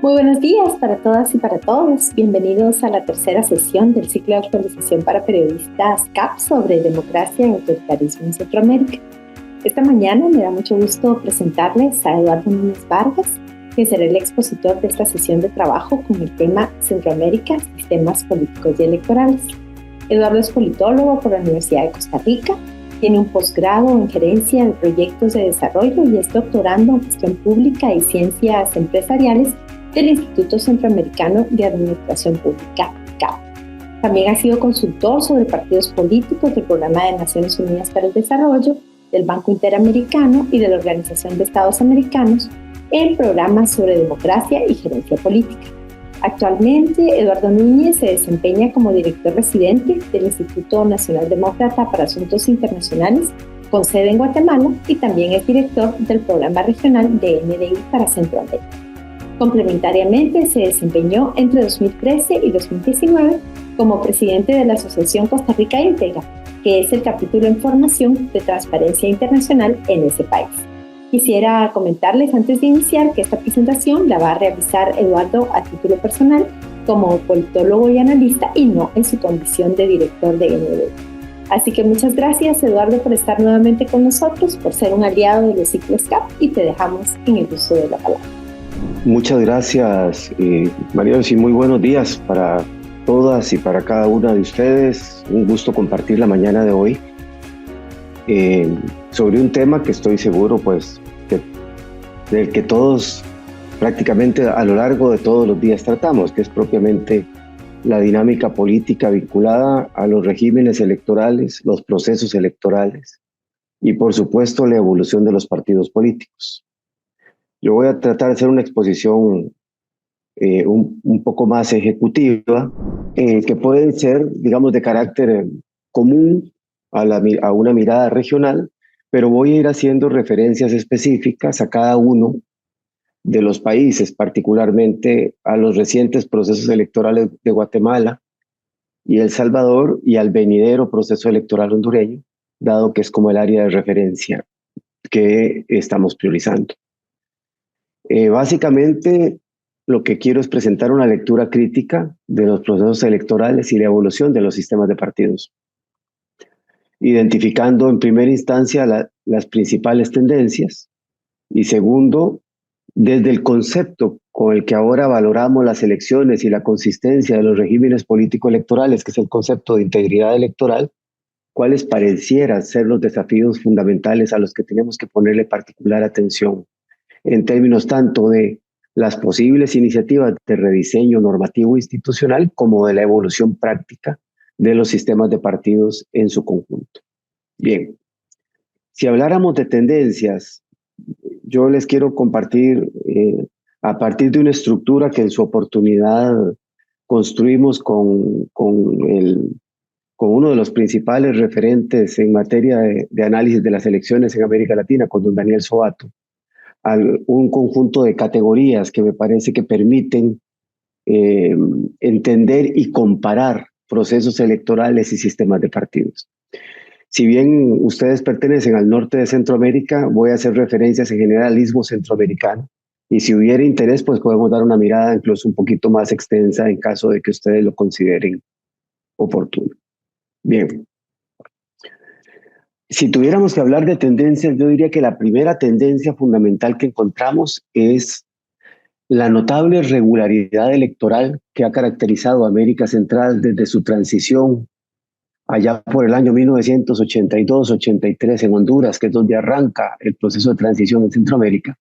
Muy buenos días para todas y para todos. Bienvenidos a la tercera sesión del ciclo de actualización para periodistas CAP sobre democracia y autoritarismo en Centroamérica. Esta mañana me da mucho gusto presentarles a Eduardo Núñez Vargas, que será el expositor de esta sesión de trabajo con el tema Centroamérica, sistemas políticos y electorales. Eduardo es politólogo por la Universidad de Costa Rica, tiene un posgrado en gerencia de proyectos de desarrollo y es doctorando en gestión pública y ciencias empresariales del Instituto Centroamericano de Administración Pública, CAP. También ha sido consultor sobre partidos políticos del Programa de Naciones Unidas para el Desarrollo, del Banco Interamericano y de la Organización de Estados Americanos en programas sobre democracia y gerencia política. Actualmente, Eduardo Núñez se desempeña como director residente del Instituto Nacional Demócrata para Asuntos Internacionales, con sede en Guatemala, y también es director del Programa Regional de NDI para Centroamérica. Complementariamente, se desempeñó entre 2013 y 2019 como presidente de la Asociación Costa Rica Íntegra, que es el capítulo en formación de Transparencia Internacional en ese país. Quisiera comentarles antes de iniciar que esta presentación la va a realizar Eduardo a título personal como politólogo y analista y no en su condición de director de NDI. Así que muchas gracias, Eduardo, por estar nuevamente con nosotros, por ser un aliado de los ciclos CAP, y te dejamos en el uso de la palabra. Muchas gracias, María, y muy buenos días para todas y para cada una de ustedes. Un gusto compartir la mañana de hoy sobre un tema que estoy seguro del que todos prácticamente a lo largo de todos los días tratamos, que es propiamente la dinámica política vinculada a los regímenes electorales, los procesos electorales y, por supuesto, la evolución de los partidos políticos. Yo voy a tratar de hacer una exposición un poco más ejecutiva, que puede ser, digamos, de carácter común a una mirada regional, pero voy a ir haciendo referencias específicas a cada uno de los países, particularmente a los recientes procesos electorales de Guatemala y El Salvador y al venidero proceso electoral hondureño, dado que es como el área de referencia que estamos priorizando. Básicamente, lo que quiero es presentar una lectura crítica de los procesos electorales y la evolución de los sistemas de partidos, identificando en primera instancia las principales tendencias y segundo, desde el concepto con el que ahora valoramos las elecciones y la consistencia de los regímenes político-electorales, que es el concepto de integridad electoral, cuáles parecieran ser los desafíos fundamentales a los que tenemos que ponerle particular atención en términos tanto de las posibles iniciativas de rediseño normativo institucional como de la evolución práctica de los sistemas de partidos en su conjunto. Bien, si habláramos de tendencias, yo les quiero compartir a partir de una estructura que en su oportunidad construimos con uno de los principales referentes en materia de análisis de las elecciones en América Latina, con don Daniel Soato, un conjunto de categorías que me parece que permiten entender y comparar procesos electorales y sistemas de partidos. Si bien ustedes pertenecen al norte de Centroamérica, voy a hacer referencias en general al istmo centroamericano, y si hubiera interés, pues podemos dar una mirada incluso un poquito más extensa en caso de que ustedes lo consideren oportuno. Bien. Si tuviéramos que hablar de tendencias, yo diría que la primera tendencia fundamental que encontramos es la notable regularidad electoral que ha caracterizado a América Central desde su transición allá por el año 1982-83 en Honduras, que es donde arranca el proceso de transición en Centroamérica,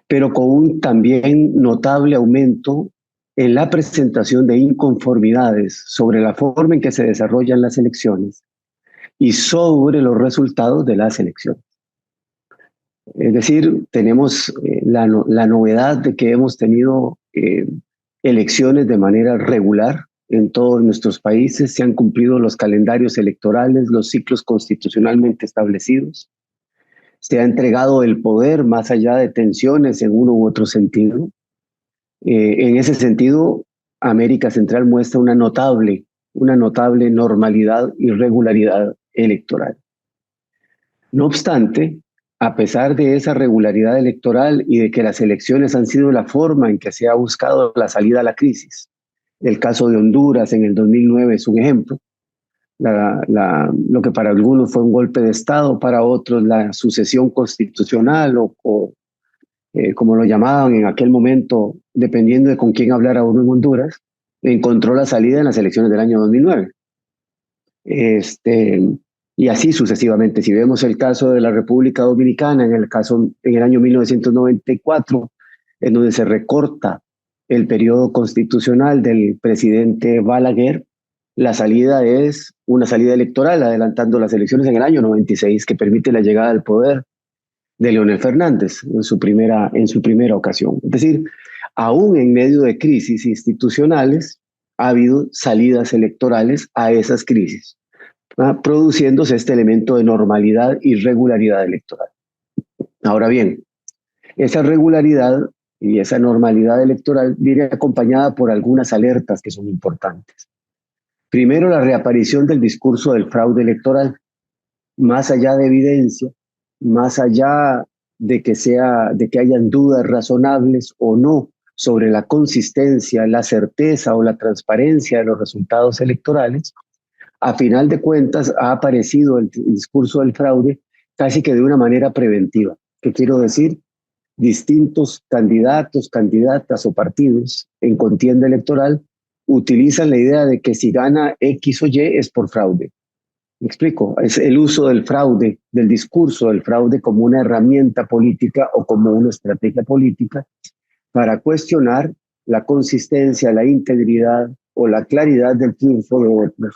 pero con un también notable aumento en la presentación de inconformidades sobre la forma en que se desarrollan las elecciones y sobre los resultados de las elecciones. Es decir, tenemos la novedad de que hemos tenido elecciones de manera regular en todos nuestros países, se han cumplido los calendarios electorales, los ciclos constitucionalmente establecidos, se ha entregado el poder más allá de tensiones en uno u otro sentido. En ese sentido, América Central muestra una notable normalidad y regularidad electoral. No obstante, a pesar de esa regularidad electoral y de que las elecciones han sido la forma en que se ha buscado la salida a la crisis. El caso de Honduras en el 2009 es un ejemplo. Lo que para algunos fue un golpe de Estado, para otros la sucesión constitucional o como lo llamaban en aquel momento, dependiendo de con quién hablara uno en Honduras, encontró la salida en las elecciones del año 2009. Y así sucesivamente. Si vemos el caso de la República Dominicana, en el año 1994, en donde se recorta el periodo constitucional del presidente Balaguer, la salida es una salida electoral, adelantando las elecciones en el año 96, que permite la llegada al poder de Leonel Fernández en su primera ocasión. Es decir, aún en medio de crisis institucionales, ha habido salidas electorales a esas crisis, produciéndose este elemento de normalidad y regularidad electoral. Ahora bien, esa regularidad y esa normalidad electoral viene acompañada por algunas alertas que son importantes. Primero, la reaparición del discurso del fraude electoral. Más allá de evidencia, más allá de que hayan dudas razonables o no sobre la consistencia, la certeza o la transparencia de los resultados electorales, a final de cuentas ha aparecido el discurso del fraude casi que de una manera preventiva. ¿Qué quiero decir? Distintos candidatos, candidatas o partidos en contienda electoral utilizan la idea de que si gana X o Y es por fraude. Me explico, es el uso del fraude, del discurso del fraude como una herramienta política o como una estrategia política para cuestionar la consistencia, la integridad o la claridad del triunfo de otros.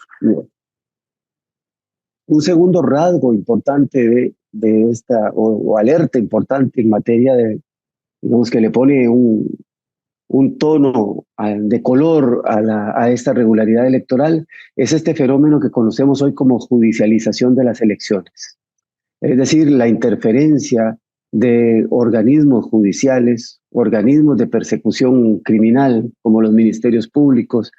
Un segundo rasgo importante de esta, o alerta importante en materia de, digamos que le pone un tono de color a esta regularidad electoral, es este fenómeno que conocemos hoy como judicialización de las elecciones. Es decir, la interferencia de organismos judiciales, organismos de persecución criminal, como los ministerios públicos,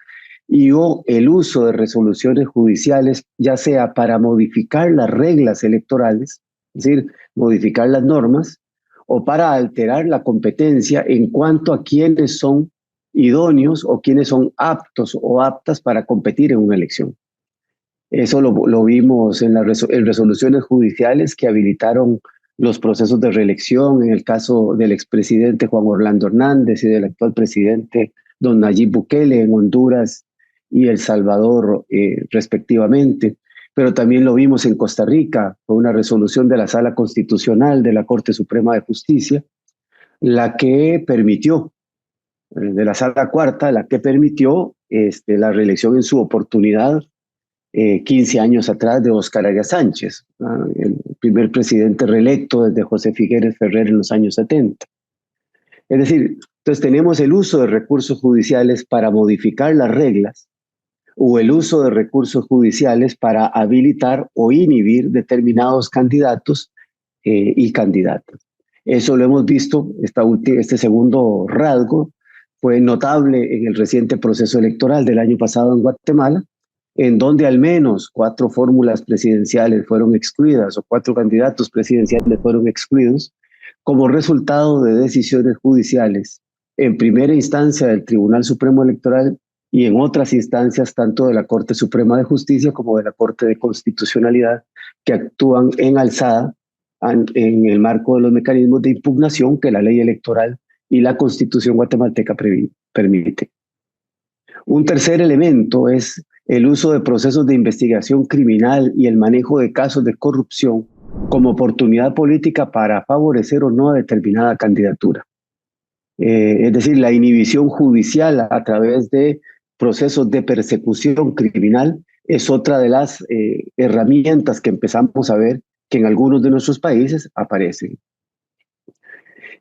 o el uso de resoluciones judiciales, ya sea para modificar las reglas electorales, es decir, modificar las normas, o para alterar la competencia en cuanto a quiénes son idóneos o quiénes son aptos o aptas para competir en una elección. Eso lo vimos en resoluciones judiciales que habilitaron los procesos de reelección en el caso del expresidente Juan Orlando Hernández y del actual presidente don Nayib Bukele en Honduras y El Salvador respectivamente. Pero también lo vimos en Costa Rica, con una resolución de la Sala Constitucional de la Corte Suprema de Justicia, la que permitió, de la Sala Cuarta, la que permitió la reelección en su oportunidad 15 años atrás de Óscar Arias Sánchez, el primer presidente reelecto desde José Figueres Ferrer en los años 70. Es decir, entonces tenemos el uso de recursos judiciales para modificar las reglas o el uso de recursos judiciales para habilitar o inhibir determinados candidatos y candidatas. Eso lo hemos visto, este segundo rasgo fue notable en el reciente proceso electoral del año pasado en Guatemala, en donde al menos 4 fórmulas presidenciales fueron excluidas o 4 candidatos presidenciales fueron excluidos como resultado de decisiones judiciales en primera instancia del Tribunal Supremo Electoral y en otras instancias tanto de la Corte Suprema de Justicia como de la Corte de Constitucionalidad, que actúan en alzada en el marco de los mecanismos de impugnación que la ley electoral y la Constitución guatemalteca permite. Un tercer elemento es el uso de procesos de investigación criminal y el manejo de casos de corrupción como oportunidad política para favorecer o no a determinada candidatura. Es decir, la inhibición judicial a través de procesos de persecución criminal es otra de las herramientas que empezamos a ver que en algunos de nuestros países aparecen.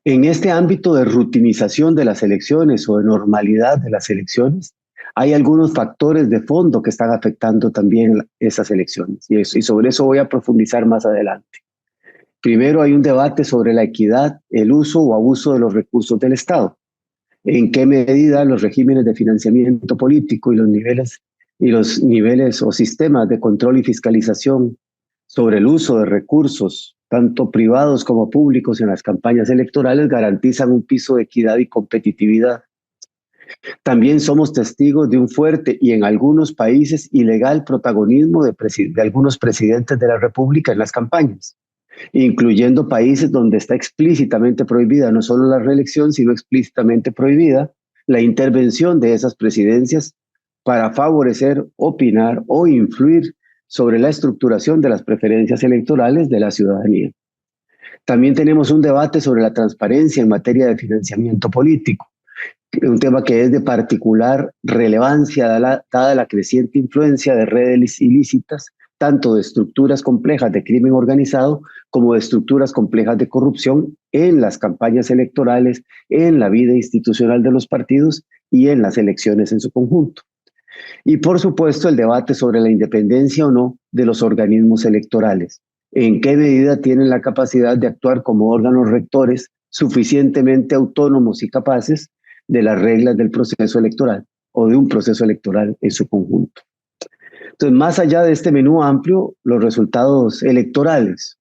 En este ámbito de rutinización de las elecciones o de normalidad de las elecciones, hay algunos factores de fondo que están afectando también esas elecciones y sobre eso voy a profundizar más adelante. Primero, hay un debate sobre la equidad, el uso o abuso de los recursos del Estado. En qué medida los regímenes de financiamiento político y los niveles o sistemas de control y fiscalización sobre el uso de recursos tanto privados como públicos, en las campañas electorales garantizan un piso de equidad y competitividad. También somos testigos de un fuerte y en algunos países ilegal protagonismo de algunos presidentes de la República en las campañas, incluyendo países donde está explícitamente prohibida no solo la reelección, sino explícitamente prohibida la intervención de esas presidencias para favorecer, opinar o influir sobre la estructuración de las preferencias electorales de la ciudadanía. También tenemos un debate sobre la transparencia en materia de financiamiento político, un tema que es de particular relevancia dada la creciente influencia de redes ilícitas, tanto de estructuras complejas de crimen organizado como de estructuras complejas de corrupción en las campañas electorales, en la vida institucional de los partidos y en las elecciones en su conjunto. Y por supuesto el debate sobre la independencia o no de los organismos electorales. En qué medida tienen la capacidad de actuar como órganos rectores suficientemente autónomos y capaces de las reglas del proceso electoral o de un proceso electoral en su conjunto. Entonces, más allá de este menú amplio, los resultados electorales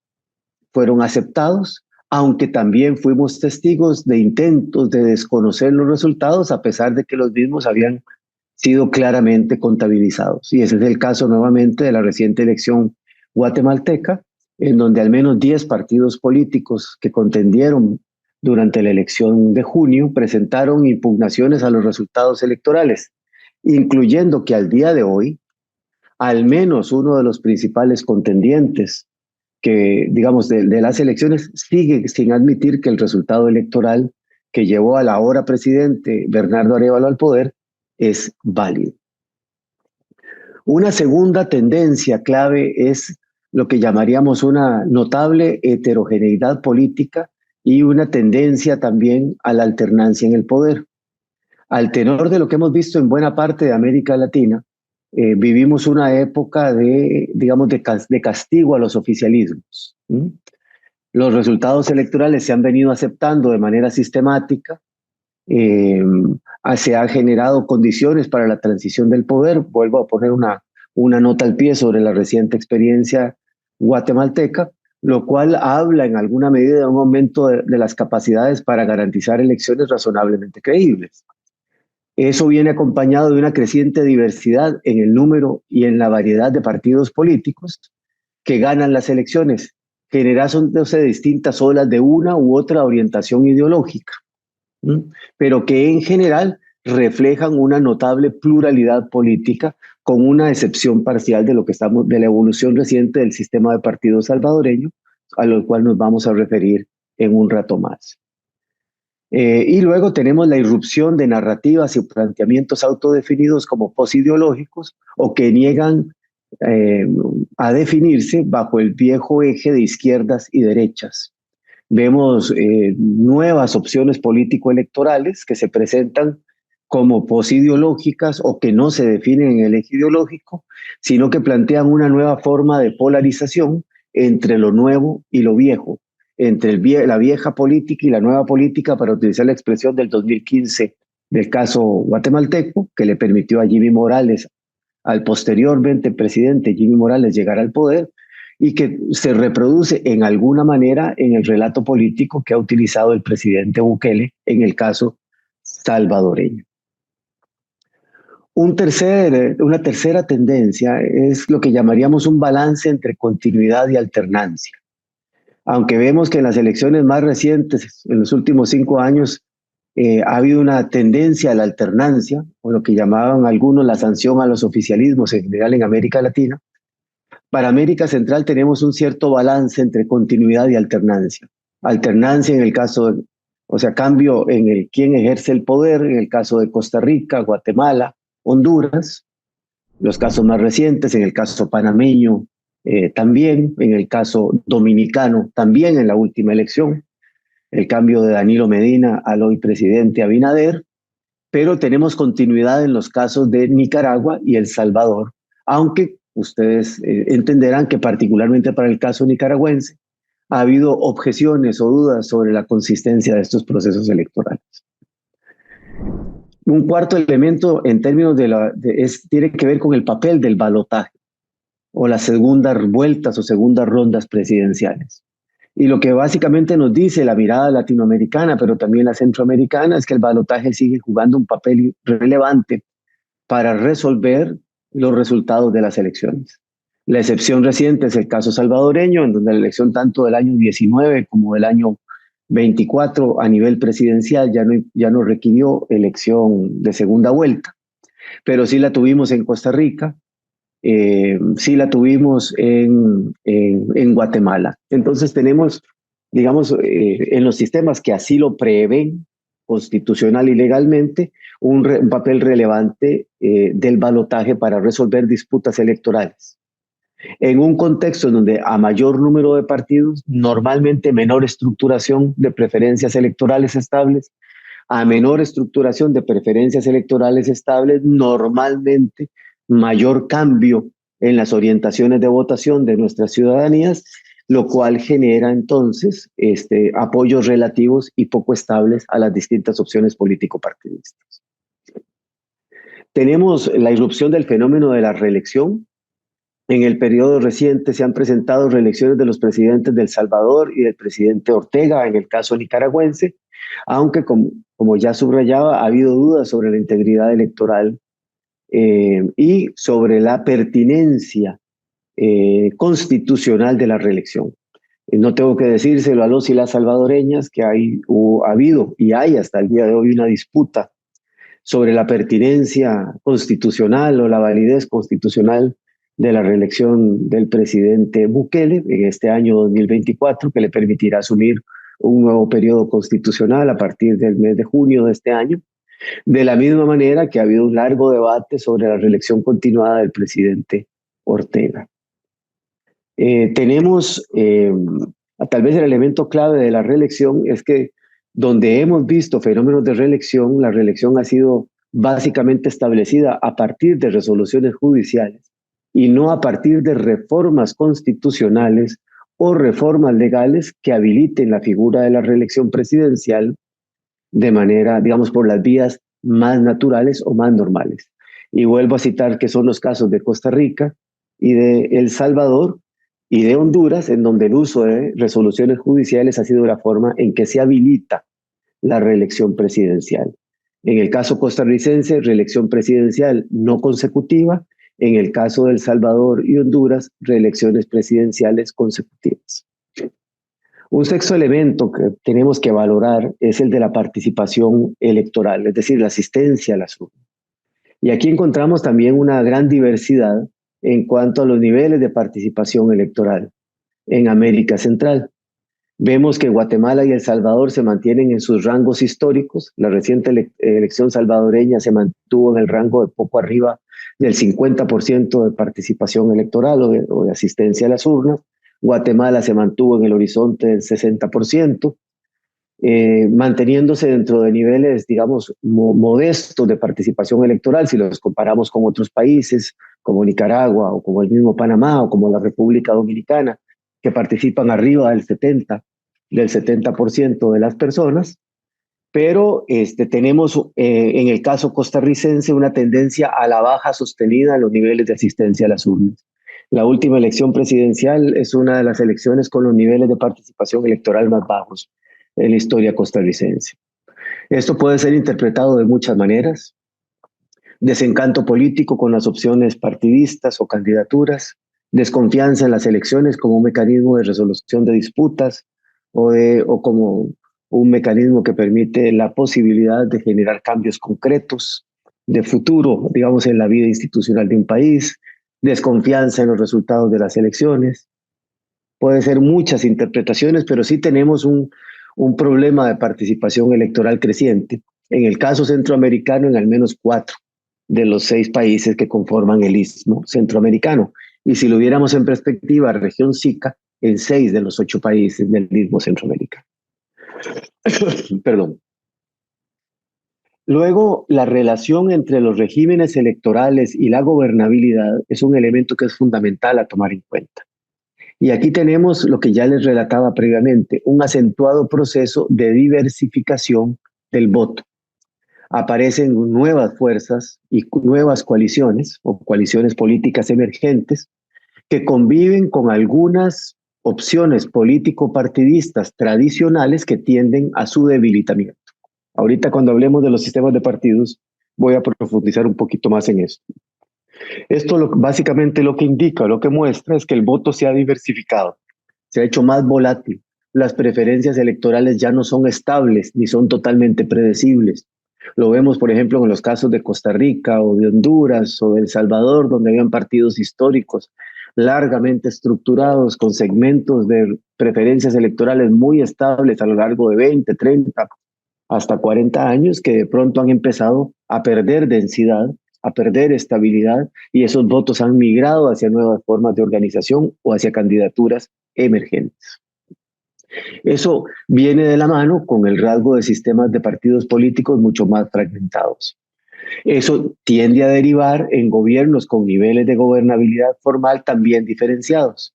fueron aceptados, aunque también fuimos testigos de intentos de desconocer los resultados a pesar de que los mismos habían sido claramente contabilizados. Y ese es el caso nuevamente de la reciente elección guatemalteca, en donde al menos 10 partidos políticos que contendieron durante la elección de junio presentaron impugnaciones a los resultados electorales, incluyendo que al día de hoy, al menos uno de los principales contendientes que, digamos, de las elecciones sigue sin admitir que el resultado electoral que llevó al ahora presidente Bernardo Arévalo al poder es válido. Una segunda tendencia clave es lo que llamaríamos una notable heterogeneidad política y una tendencia también a la alternancia en el poder. Al tenor de lo que hemos visto en buena parte de América Latina, vivimos una época digamos, de castigo a los oficialismos. Los resultados electorales se han venido aceptando de manera sistemática, se han generado condiciones para la transición del poder. Vuelvo a poner una nota al pie sobre la reciente experiencia guatemalteca, lo cual habla en alguna medida de un aumento de las capacidades para garantizar elecciones razonablemente creíbles. Eso viene acompañado de una creciente diversidad en el número y en la variedad de partidos políticos que ganan las elecciones, generándose de distintas olas de una u otra orientación ideológica, pero que en general reflejan una notable pluralidad política, con una excepción parcial de la evolución reciente del sistema de partidos salvadoreño, a lo cual nos vamos a referir en un rato más. Y luego tenemos la irrupción de narrativas y planteamientos autodefinidos como posideológicos o que niegan a definirse bajo el viejo eje de izquierdas y derechas. Vemos nuevas opciones político-electorales que se presentan como posideológicas o que no se definen en el eje ideológico, sino que plantean una nueva forma de polarización entre lo nuevo y lo viejo, entre la vieja política y la nueva política, para utilizar la expresión del 2015 del caso guatemalteco, que le permitió a Jimmy Morales, al posteriormente presidente Jimmy Morales, llegar al poder, y que se reproduce en alguna manera en el relato político que ha utilizado el presidente Bukele en el caso salvadoreño. Una tercera tendencia es lo que llamaríamos un balance entre continuidad y alternancia. Aunque vemos que en las elecciones más recientes, en los últimos 5 años, ha habido una tendencia a la alternancia, o lo que llamaban algunos la sanción a los oficialismos en general en América Latina, para América Central tenemos un cierto balance entre continuidad y alternancia. Alternancia en el caso cambio en quién ejerce el poder, en el caso de Costa Rica, Guatemala, Honduras, los casos más recientes, en el caso panameño también, en el caso dominicano también en la última elección, el cambio de Danilo Medina al hoy presidente Abinader, pero tenemos continuidad en los casos de Nicaragua y El Salvador, aunque ustedes entenderán que particularmente para el caso nicaragüense ha habido objeciones o dudas sobre la consistencia de estos procesos electorales. Un cuarto elemento en términos tiene que ver con el papel del balotaje o las segundas vueltas o segundas rondas presidenciales. Y lo que básicamente nos dice la mirada latinoamericana, pero también la centroamericana, es que el balotaje sigue jugando un papel relevante para resolver los resultados de las elecciones. La excepción reciente es el caso salvadoreño, en donde la elección tanto del año 19 como del año 24 a nivel presidencial ya no requirió elección de segunda vuelta, pero sí la tuvimos en Costa Rica, sí la tuvimos en Guatemala. Entonces tenemos, digamos, en los sistemas que así lo prevén constitucional y legalmente, un papel relevante del balotaje para resolver disputas electorales. En un contexto en donde a mayor número de partidos, normalmente menor estructuración de preferencias electorales estables, a menor estructuración de preferencias electorales estables, normalmente mayor cambio en las orientaciones de votación de nuestras ciudadanías, lo cual genera entonces apoyos relativos y poco estables a las distintas opciones político-partidistas. Tenemos la irrupción del fenómeno de la reelección. En el periodo reciente se han presentado reelecciones de los presidentes de El Salvador y del presidente Ortega, en el caso nicaragüense, aunque como ya subrayaba, ha habido dudas sobre la integridad electoral y sobre la pertinencia constitucional de la reelección. No tengo que decírselo a los y las salvadoreñas que ha habido y hay hasta el día de hoy una disputa sobre la pertinencia constitucional o la validez constitucional de la reelección del presidente Bukele en este año 2024, que le permitirá asumir un nuevo periodo constitucional a partir del mes de junio de este año, de la misma manera que ha habido un largo debate sobre la reelección continuada del presidente Ortega. Tenemos, tal vez el elemento clave de la reelección es que donde hemos visto fenómenos de reelección, la reelección ha sido básicamente establecida a partir de resoluciones judiciales y no a partir de reformas constitucionales o reformas legales que habiliten la figura de la reelección presidencial de manera, digamos, por las vías más naturales o más normales. Y vuelvo a citar que son los casos de Costa Rica y de El Salvador y de Honduras, en donde el uso de resoluciones judiciales ha sido la forma en que se habilita la reelección presidencial. En el caso costarricense, reelección presidencial no consecutiva. En el caso de El Salvador y Honduras, reelecciones presidenciales consecutivas. Un sexto elemento que tenemos que valorar es el de la participación electoral, es decir, la asistencia a las urnas. Y aquí encontramos también una gran diversidad en cuanto a los niveles de participación electoral en América Central. Vemos que Guatemala y El Salvador se mantienen en sus rangos históricos. La reciente elección salvadoreña se mantuvo en el rango de poco arriba del 50% de participación electoral o de asistencia a las urnas. Guatemala se mantuvo en el horizonte del 60%, manteniéndose dentro de niveles, digamos, modestos de participación electoral si los comparamos con otros países como Nicaragua o como el mismo Panamá o como la República Dominicana, que participan arriba del 70% de las personas. Pero tenemos en el caso costarricense una tendencia a la baja sostenida en los niveles de asistencia a las urnas. La última elección presidencial es una de las elecciones con los niveles de participación electoral más bajos en la historia costarricense. Esto puede ser interpretado de muchas maneras. Desencanto político con las opciones partidistas o candidaturas, desconfianza en las elecciones como un mecanismo de resolución de disputas o como un mecanismo que permite la posibilidad de generar cambios concretos de futuro, digamos, en la vida institucional de un país, desconfianza en los resultados de las elecciones. Puede ser muchas interpretaciones, pero sí tenemos un problema de participación electoral creciente. En el caso centroamericano, en al menos 4 de los 6 países que conforman el Istmo Centroamericano. Y si lo viéramos en perspectiva, región SICA, en 6 de los 8 países del Istmo Centroamericano. Perdón. Luego, la relación entre los regímenes electorales y la gobernabilidad es un elemento que es fundamental a tomar en cuenta. Y aquí tenemos lo que ya les relataba previamente, un acentuado proceso de diversificación del voto. Aparecen nuevas fuerzas y nuevas coaliciones o coaliciones políticas emergentes que conviven con algunas opciones político-partidistas tradicionales que tienden a su debilitamiento. Ahorita cuando hablemos de los sistemas de partidos, voy a profundizar un poquito más en esto. Esto básicamente lo que indica, lo que muestra es que el voto se ha diversificado, se ha hecho más volátil. Las preferencias electorales ya no son estables ni son totalmente predecibles. Lo vemos, por ejemplo, en los casos de Costa Rica o de Honduras o de El Salvador, donde habían partidos históricos largamente estructurados con segmentos de preferencias electorales muy estables a lo largo de 20, 30, hasta 40 años, que de pronto han empezado a perder densidad, a perder estabilidad, y esos votos han migrado hacia nuevas formas de organización o hacia candidaturas emergentes. Eso viene de la mano con el rasgo de sistemas de partidos políticos mucho más fragmentados. Eso tiende a derivar en gobiernos con niveles de gobernabilidad formal también diferenciados.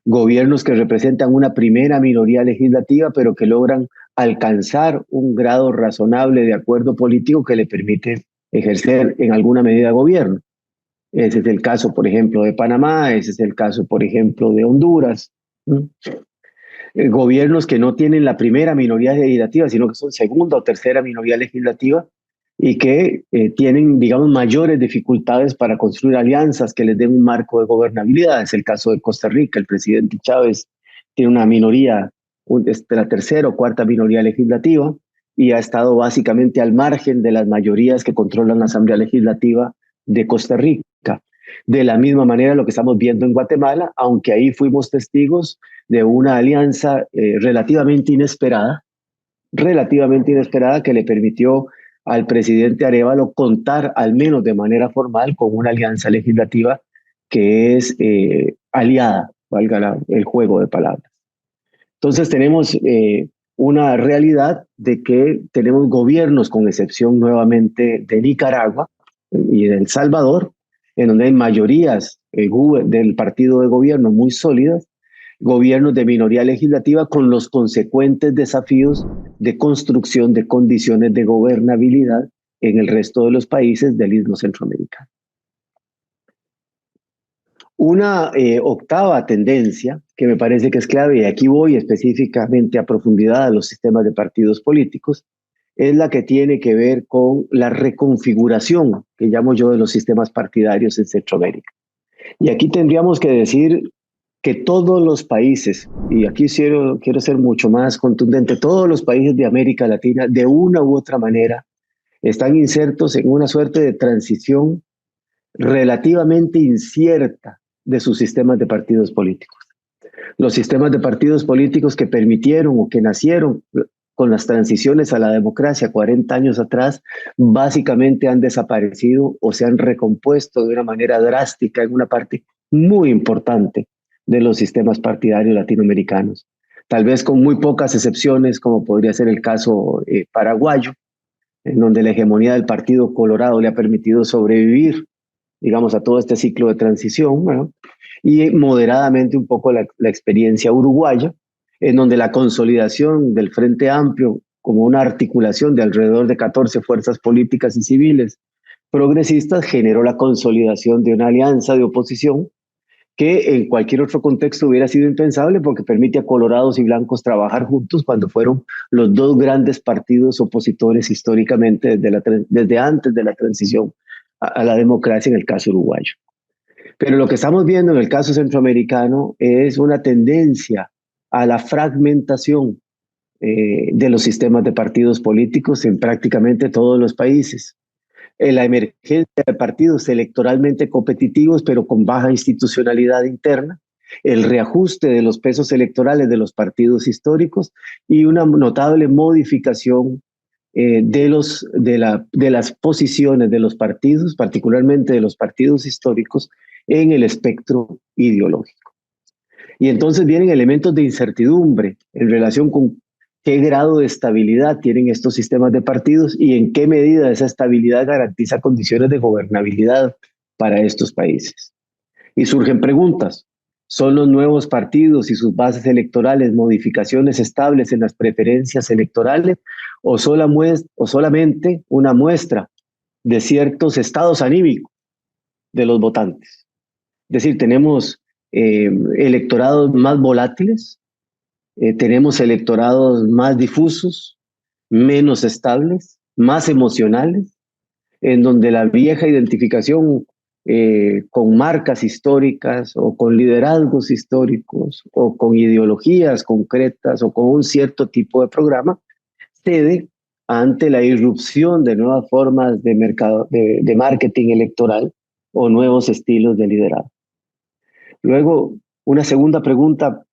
Gobiernos que representan una primera minoría legislativa, pero que logran alcanzar un grado razonable de acuerdo político que le permite ejercer en alguna medida gobierno. Ese es el caso, por ejemplo, de Panamá, ese es el caso, por ejemplo, de Honduras. Gobiernos que no tienen la primera minoría legislativa, sino que son segunda o tercera minoría legislativa y que tienen, digamos, mayores dificultades para construir alianzas que les den un marco de gobernabilidad. Es el caso de Costa Rica. El presidente Chávez tiene una minoría, la tercera o cuarta minoría legislativa, y ha estado básicamente al margen de las mayorías que controlan la Asamblea Legislativa de Costa Rica. De la misma manera lo que estamos viendo en Guatemala, aunque ahí fuimos testigos de una alianza relativamente inesperada que le permitió al presidente Arévalo contar, al menos de manera formal, con una alianza legislativa que es aliada, valga el juego de palabras. Entonces tenemos una realidad de que tenemos gobiernos, con excepción nuevamente de Nicaragua y de El Salvador, en donde hay mayorías del partido de gobierno muy sólidas, gobiernos de minoría legislativa con los consecuentes desafíos de construcción de condiciones de gobernabilidad en el resto de los países del Istmo Centroamericano. Una octava tendencia que me parece que es clave, y aquí voy específicamente a profundidad a los sistemas de partidos políticos, es la que tiene que ver con la reconfiguración, que llamo yo, de los sistemas partidarios en Centroamérica. Y aquí tendríamos que decir que todos los países, y aquí quiero ser mucho más contundente, todos los países de América Latina, de una u otra manera, están insertos en una suerte de transición relativamente incierta de sus sistemas de partidos políticos. Los sistemas de partidos políticos que permitieron o que nacieron con las transiciones a la democracia 40 años atrás, básicamente han desaparecido o se han recompuesto de una manera drástica en una parte muy importante de los sistemas partidarios latinoamericanos. Tal vez con muy pocas excepciones, como podría ser el caso paraguayo, en donde la hegemonía del Partido Colorado le ha permitido sobrevivir, digamos, a todo este ciclo de transición, ¿no? Y moderadamente un poco la experiencia uruguaya, en donde la consolidación del Frente Amplio como una articulación de alrededor de 14 fuerzas políticas y civiles progresistas generó la consolidación de una alianza de oposición que en cualquier otro contexto hubiera sido impensable, porque permite a colorados y blancos trabajar juntos cuando fueron los dos grandes partidos opositores históricamente desde antes de la transición a la democracia en el caso uruguayo. Pero lo que estamos viendo en el caso centroamericano es una tendencia a la fragmentación de los sistemas de partidos políticos en prácticamente todos los países. La emergencia de partidos electoralmente competitivos pero con baja institucionalidad interna, el reajuste de los pesos electorales de los partidos históricos y una notable modificación de las posiciones de los partidos, particularmente de los partidos históricos, en el espectro ideológico. Y entonces vienen elementos de incertidumbre en relación con qué grado de estabilidad tienen estos sistemas de partidos y en qué medida esa estabilidad garantiza condiciones de gobernabilidad para estos países. Y surgen preguntas. ¿Son los nuevos partidos y sus bases electorales modificaciones estables en las preferencias electorales o solamente una muestra de ciertos estados anímicos de los votantes? Es decir, tenemos electorados más volátiles, tenemos electorados más difusos, menos estables, más emocionales, en donde la vieja identificación con marcas históricas o con liderazgos históricos o con ideologías concretas o con un cierto tipo de programa cede ante la irrupción de nuevas formas de marketing electoral o nuevos estilos de liderazgo. Luego, una segunda pregunta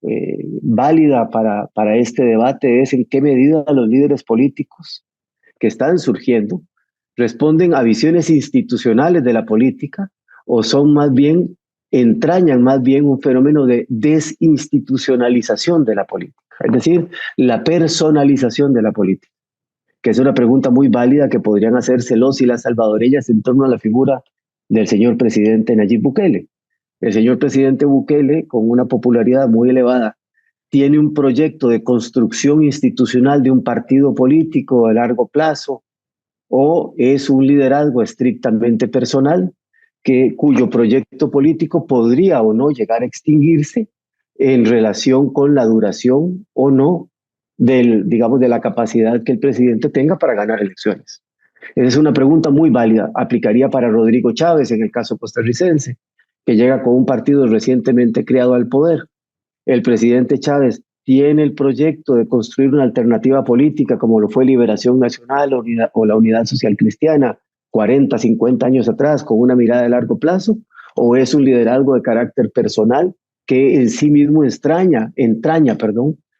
válida para este debate es en qué medida los líderes políticos que están surgiendo responden a visiones institucionales de la política o son más bien, entrañan más bien un fenómeno de desinstitucionalización de la política, es decir, la personalización de la política, que es una pregunta muy válida que podrían hacerse los y las salvadoreñas en torno a la figura del señor presidente Nayib Bukele. El señor presidente Bukele, con una popularidad muy elevada, tiene un proyecto de construcción institucional de un partido político a largo plazo, o es un liderazgo estrictamente personal cuyo proyecto político podría o no llegar a extinguirse en relación con la duración o no digamos, de la capacidad que el presidente tenga para ganar elecciones. Esa es una pregunta muy válida. Aplicaría para Rodrigo Chávez en el caso costarricense, que llega con un partido recientemente creado al poder. El presidente Chávez tiene el proyecto de construir una alternativa política como lo fue Liberación Nacional o la Unidad Social Cristiana 40, 50 años atrás con una mirada de largo plazo, o es un liderazgo de carácter personal que en sí mismo entraña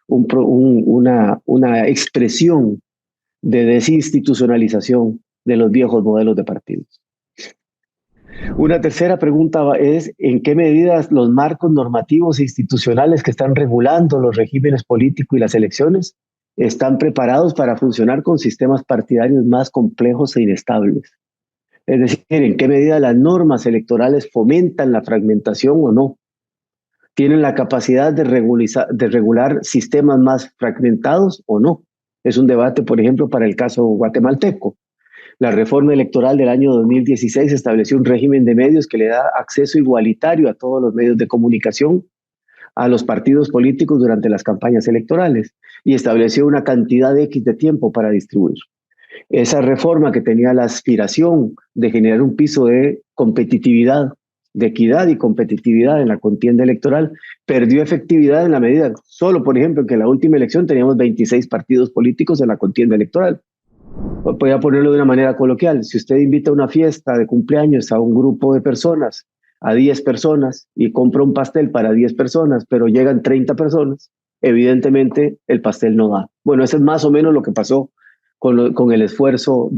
una expresión de desinstitucionalización de los viejos modelos de partidos. Una tercera pregunta es ¿en qué medida los marcos normativos e institucionales que están regulando los regímenes políticos y las elecciones están preparados para funcionar con sistemas partidarios más complejos e inestables? Es decir, ¿en qué medida las normas electorales fomentan la fragmentación o no? ¿Tienen la capacidad de regular sistemas más fragmentados o no? Es un debate, por ejemplo, para el caso guatemalteco. La reforma electoral del año 2016 estableció un régimen de medios que le da acceso igualitario a todos los medios de comunicación, a los partidos políticos durante las campañas electorales y estableció una cantidad X de tiempo para distribuir. Esa reforma que tenía la aspiración de generar un piso de competitividad, de equidad y competitividad en la contienda electoral, perdió efectividad en la medida, solo por ejemplo, que en la última elección teníamos 26 partidos políticos en la contienda electoral. Voy a ponerlo de una manera coloquial. Si usted invita a una fiesta de cumpleaños a un grupo de personas, a 10 personas, y compra un pastel para 10 personas, pero llegan 30 personas, evidentemente el pastel no da. Bueno, eso es más o menos lo que pasó con el esfuerzo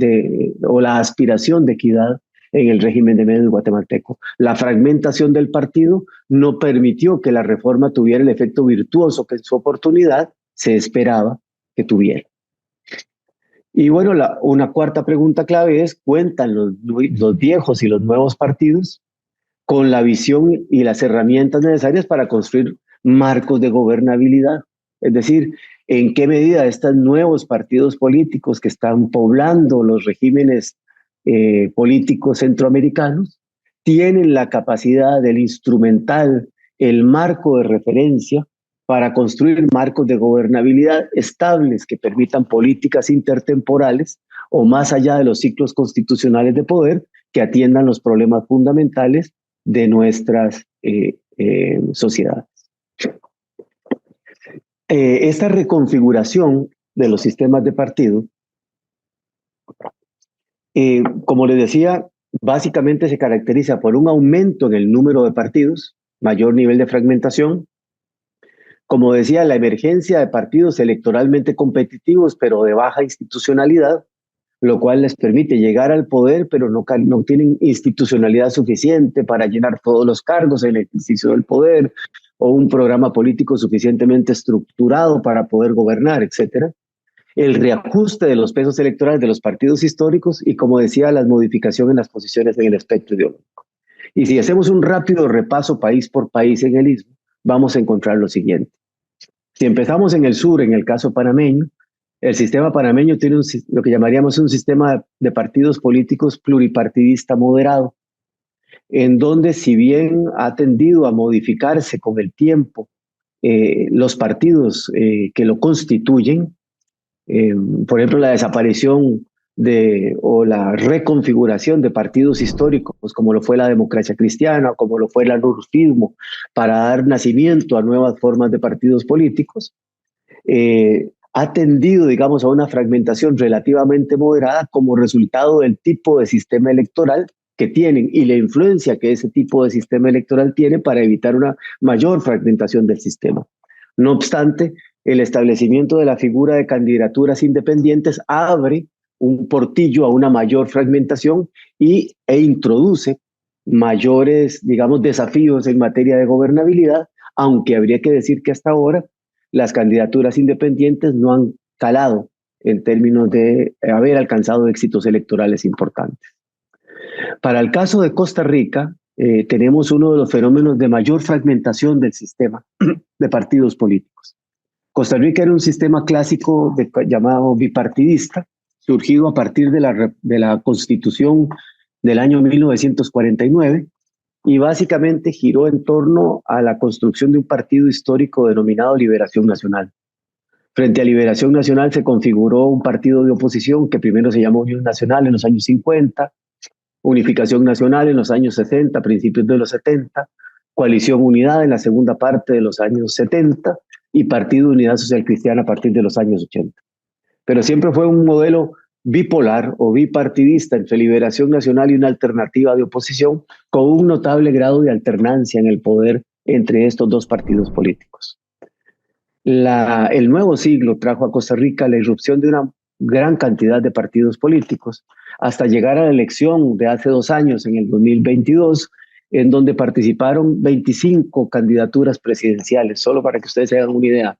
o la aspiración de equidad en el régimen de medios guatemalteco. La fragmentación del partido no permitió que la reforma tuviera el efecto virtuoso que en su oportunidad se esperaba que tuviera. Y bueno, una cuarta pregunta clave es, ¿cuentan los viejos y los nuevos partidos con la visión y las herramientas necesarias para construir marcos de gobernabilidad? Es decir, ¿en qué medida estos nuevos partidos políticos que están poblando los regímenes políticos centroamericanos tienen la capacidad del instrumental, el marco de referencia para construir marcos de gobernabilidad estables que permitan políticas intertemporales o más allá de los ciclos constitucionales de poder que atiendan los problemas fundamentales de nuestras sociedades? Esta reconfiguración de los sistemas de partido, como les decía, básicamente se caracteriza por un aumento en el número de partidos, mayor nivel de fragmentación, como decía, la emergencia de partidos electoralmente competitivos, pero de baja institucionalidad, lo cual les permite llegar al poder, pero no tienen institucionalidad suficiente para llenar todos los cargos en el ejercicio del poder, o un programa político suficientemente estructurado para poder gobernar, etc. El reajuste de los pesos electorales de los partidos históricos y, como decía, las modificaciones en las posiciones en el espectro ideológico. Y si hacemos un rápido repaso país por país en el Istmo, vamos a encontrar lo siguiente. Si empezamos en el sur, en el caso panameño, el sistema panameño tiene lo que llamaríamos un sistema de partidos políticos pluripartidista moderado. en donde si bien ha tendido a modificarse con el tiempo los partidos que lo constituyen, por ejemplo, la desaparición o la reconfiguración de partidos históricos, como lo fue la democracia cristiana, como lo fue el anarquismo, para dar nacimiento a nuevas formas de partidos políticos, ha tendido, digamos, a una fragmentación relativamente moderada como resultado del tipo de sistema electoral que tienen y la influencia que ese tipo de sistema electoral tiene para evitar una mayor fragmentación del sistema. No obstante, el establecimiento de la figura de candidaturas independientes abre un portillo a una mayor fragmentación e introduce mayores, digamos, desafíos en materia de gobernabilidad, aunque habría que decir que hasta ahora las candidaturas independientes no han calado en términos de haber alcanzado éxitos electorales importantes. Para el caso de Costa Rica, tenemos uno de los fenómenos de mayor fragmentación del sistema de partidos políticos. Costa Rica era un sistema clásico llamado bipartidista, surgido a partir de la Constitución del año 1949, y básicamente giró en torno a la construcción de un partido histórico denominado Liberación Nacional. Frente a Liberación Nacional se configuró un partido de oposición que primero se llamó Unión Nacional en los años 50, Unificación Nacional en los años 60, principios de los 70, Coalición Unidad en la segunda parte de los años 70 y Partido Unidad Social Cristiana a partir de los años 80. Pero siempre fue un modelo bipolar o bipartidista entre Liberación Nacional y una alternativa de oposición con un notable grado de alternancia en el poder entre estos dos partidos políticos. El nuevo siglo trajo a Costa Rica la irrupción de una gran cantidad de partidos políticos hasta llegar a la elección de hace 2 años, en el 2022, en donde participaron 25 candidaturas presidenciales, solo para que ustedes se hagan una idea.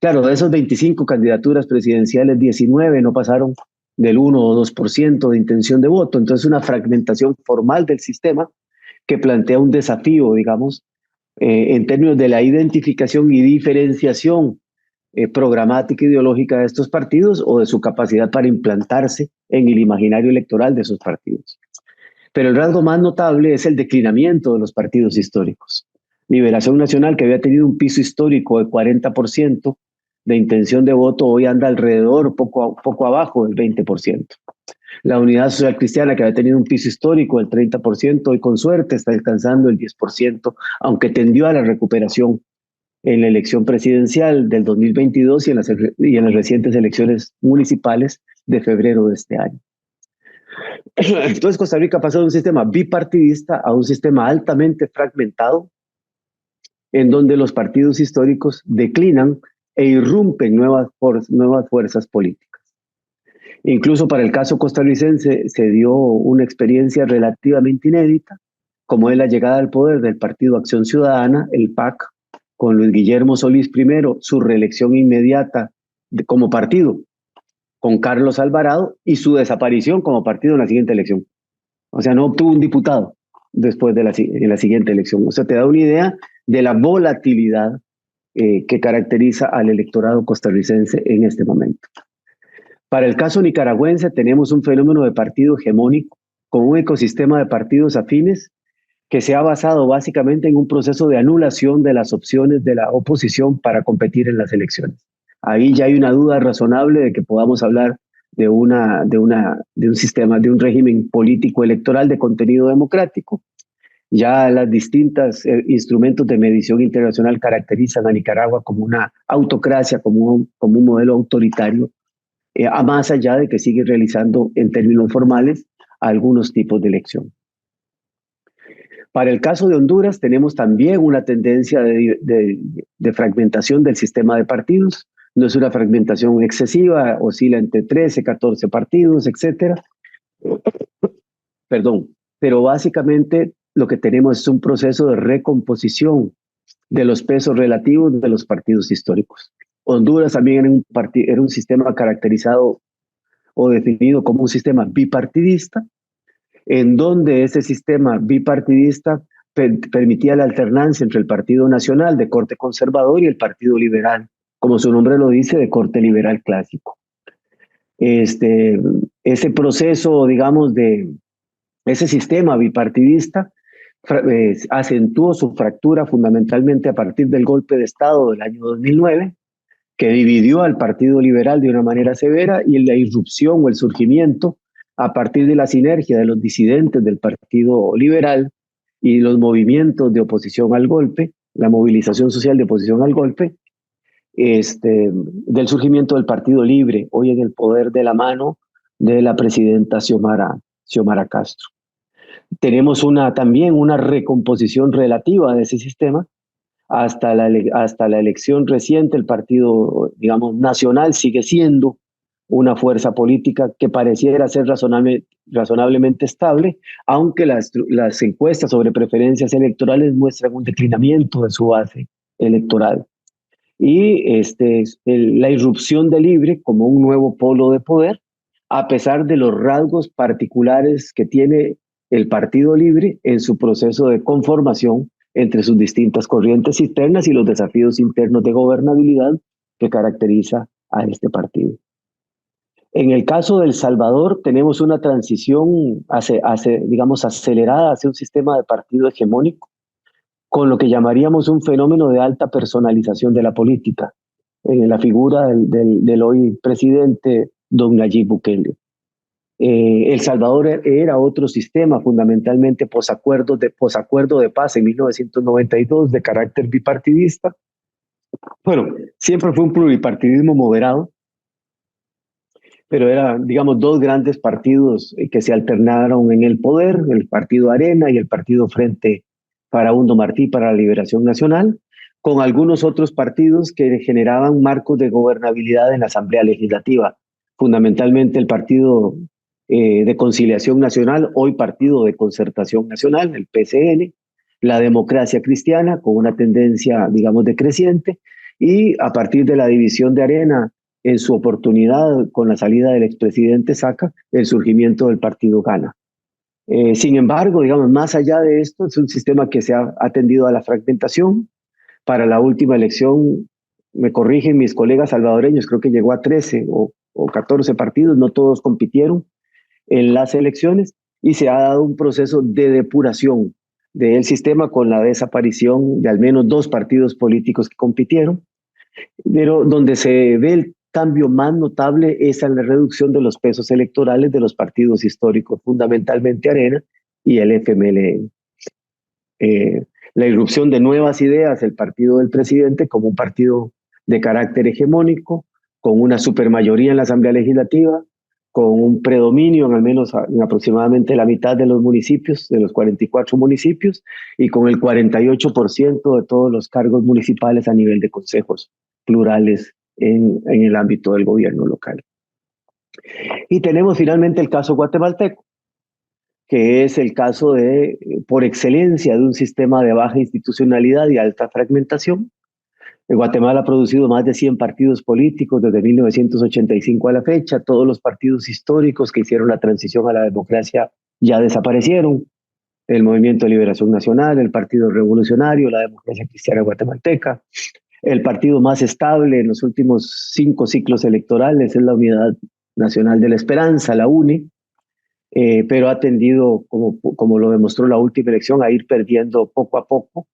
Claro, de esas 25 candidaturas presidenciales, 19 no pasaron del 1 o 2% de intención de voto. Entonces, una fragmentación formal del sistema que plantea un desafío, digamos, en términos de la identificación y diferenciación programática ideológica de estos partidos o de su capacidad para implantarse en el imaginario electoral de esos partidos. Pero el rasgo más notable es el declinamiento de los partidos históricos. Liberación Nacional, que había tenido un piso histórico de 40% de intención de voto, hoy anda alrededor, poco abajo del 20%. La Unidad Social Cristiana, que había tenido un piso histórico del 30%, hoy con suerte está alcanzando el 10%, aunque tendió a la recuperación en la elección presidencial del 2022 y en las recientes elecciones municipales de febrero de este año. Entonces, Costa Rica pasó de un sistema bipartidista a un sistema altamente fragmentado, en donde los partidos históricos declinan e irrumpen nuevas fuerzas políticas. Incluso para el caso costarricense se dio una experiencia relativamente inédita, como es la llegada al poder del Partido Acción Ciudadana, el PAC, con Luis Guillermo Solís primero, su reelección inmediata como partido, con Carlos Alvarado, y su desaparición como partido en la siguiente elección. O sea, no obtuvo un diputado después de en la siguiente elección. O sea, te da una idea de la volatilidad que caracteriza al electorado costarricense en este momento. Para el caso nicaragüense tenemos un fenómeno de partido hegemónico con un ecosistema de partidos afines que se ha basado básicamente en un proceso de anulación de las opciones de la oposición para competir en las elecciones. Ahí ya hay una duda razonable de que podamos hablar de un sistema, de un régimen político electoral de contenido democrático. Ya las distintas instrumentos de medición internacional caracterizan a Nicaragua como una autocracia, como un modelo autoritario, a más allá de que sigue realizando en términos formales algunos tipos de elección. Para el caso de Honduras tenemos también una tendencia de fragmentación del sistema de partidos. No es una fragmentación excesiva, oscila entre 13, 14 partidos, etc. Pero básicamente lo que tenemos es un proceso de recomposición de los pesos relativos de los partidos históricos. Honduras también era un sistema caracterizado o definido como un sistema bipartidista, en donde ese sistema bipartidista permitía la alternancia entre el Partido Nacional de corte conservador y el Partido Liberal, como su nombre lo dice, de corte liberal clásico. Ese proceso, digamos, ese sistema bipartidista acentuó su fractura fundamentalmente a partir del golpe de Estado del año 2009, que dividió al Partido Liberal de una manera severa, y la irrupción o el surgimiento a partir de la sinergia de los disidentes del Partido Liberal y los movimientos de oposición al golpe, la movilización social de oposición al golpe, del surgimiento del Partido Libre, hoy en el poder de la mano de la presidenta Xiomara Castro. Tenemos también una recomposición relativa de ese sistema. Hasta la elección reciente, el partido, digamos, nacional sigue siendo una fuerza política que pareciera ser razonablemente estable, aunque las encuestas sobre preferencias electorales muestran un declinamiento de su base electoral. Y la irrupción de Libre como un nuevo polo de poder, a pesar de los rasgos particulares que tiene el Partido Libre en su proceso de conformación entre sus distintas corrientes internas y los desafíos internos de gobernabilidad que caracteriza a este partido. En el caso de El Salvador, tenemos una transición digamos, acelerada hacia un sistema de partido hegemónico, con lo que llamaríamos un fenómeno de alta personalización de la política, en la figura del hoy presidente don Nayib Bukele. El Salvador era otro sistema, fundamentalmente posacuerdo de paz en 1992, de carácter bipartidista. Bueno, siempre fue un pluripartidismo moderado, pero eran, digamos, dos grandes partidos que se alternaron en el poder, el Partido Arena y el Partido Frente Farabundo Martí para la Liberación Nacional, con algunos otros partidos que generaban marcos de gobernabilidad en la Asamblea Legislativa, fundamentalmente el Partido de Conciliación Nacional, hoy Partido de Concertación Nacional, el PCN, la Democracia Cristiana, con una tendencia, digamos, decreciente, y a partir de la división de Arena, en su oportunidad, con la salida del expresidente Saca, el surgimiento del Partido Gana. Sin embargo, digamos, más allá de esto, es un sistema que se ha atendido a la fragmentación. Para la última elección, me corrigen mis colegas salvadoreños, creo que llegó a 13 o 14 partidos, no todos compitieron en las elecciones, y se ha dado un proceso de depuración del sistema con la desaparición de al menos 2 partidos políticos que compitieron, pero donde se ve el cambio más notable es en la reducción de los pesos electorales de los partidos históricos, fundamentalmente Arena y el FMLN. La irrupción de nuevas ideas, el partido del presidente como un partido de carácter hegemónico, con una supermayoría en la Asamblea Legislativa, con un predominio en al menos en aproximadamente la mitad de los municipios, de los 44 municipios, y con el 48% de todos los cargos municipales a nivel de consejos plurales en el ámbito del gobierno local. Y tenemos finalmente el caso guatemalteco, que es el caso por excelencia de un sistema de baja institucionalidad y alta fragmentación. Guatemala ha producido más de 100 partidos políticos desde 1985 a la fecha. Todos los partidos históricos que hicieron la transición a la democracia ya desaparecieron. El Movimiento de Liberación Nacional, el Partido Revolucionario, la Democracia Cristiana Guatemalteca. El partido más estable en los últimos 5 ciclos electorales es la Unidad Nacional de la Esperanza, la UNE, pero ha tendido, como lo demostró la última elección, a ir perdiendo poco a poco